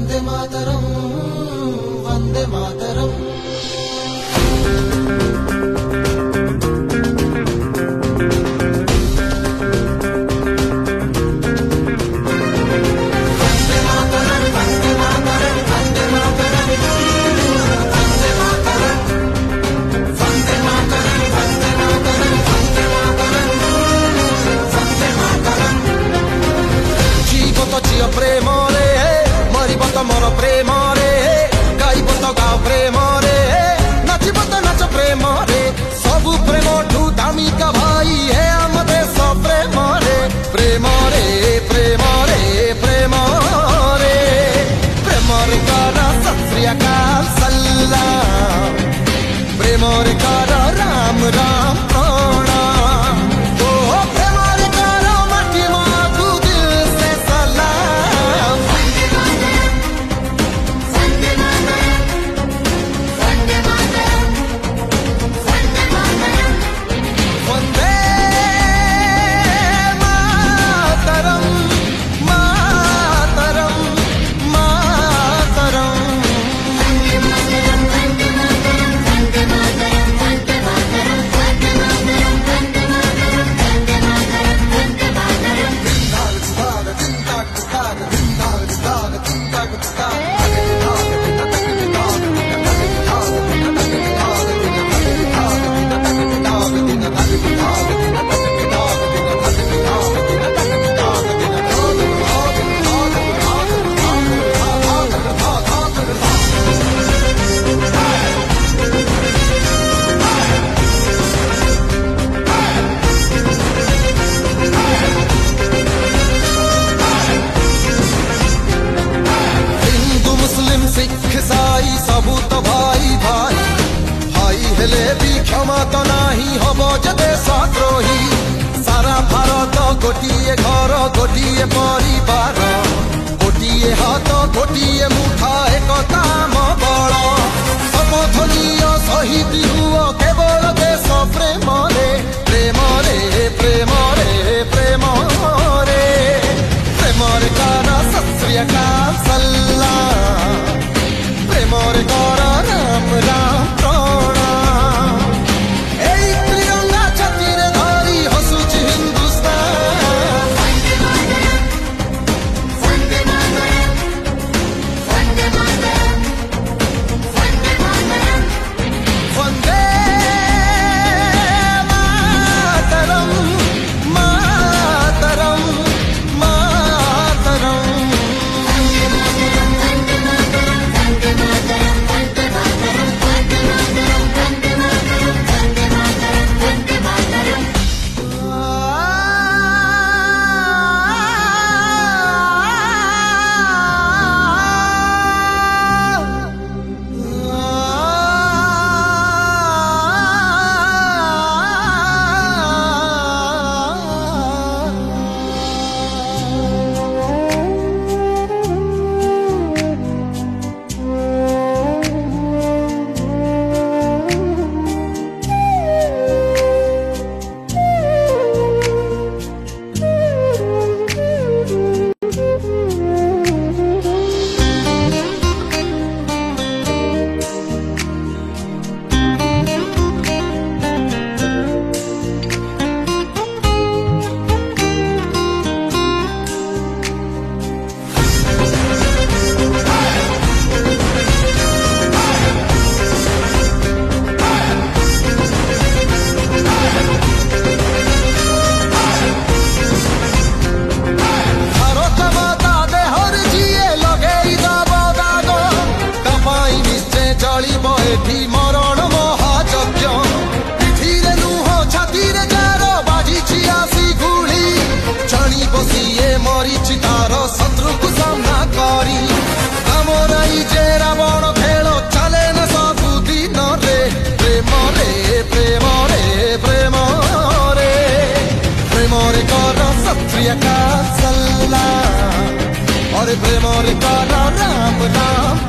वंदे मातरम, वंदे मातरम। प्रेम रे मरिब त मोर प्रेम रे गाइब त गाओ प्रेम रे नाचिब त नाच प्रेम रे सबु प्रेम ठू दामिका भाई है आम देश प्रेम रे प्रेम रे प्रेम रे प्रेम रे प्रेम रे कर सत श्री अकाल सलाम प्रेम रे कर राम राम प्रणाम सबू तो भाई भाई भाई हेले भी क्षमा तो नहीं हम जदे सद्रोही सारा भारत गोटिए घर गोटिए परिवार गोटिए हाथ गोटिए मुठा एक काम बड़ शपथ नियो शहीद हुओ केवल देश प्रेम रे प्रेम रे प्रेम रे प्रेम रे प्रेम रे कर सत श्री अकाल सलाम प्रेम रे कर राम राम प्रणाम एई तिरंगा छातीरे धरी हसुची हिंदुस्तान वंदे मातरम वंदे मातरम वंदे मातरम वंदे मातरम वंदे मातरम मातरम मातरम मरण महायज्ञ पिठीरे नुह छातीरे जार बाजी आसी गुली जानी बसीए मरीची तार शत्रु को सामना करी आमर जे रावण खेल चले न सबु दिन रे प्रेम रे प्रेम रे प्रेम रे प्रेम रे कर सत श्री अकाल सलाम अरे प्रेम रे कर राम राम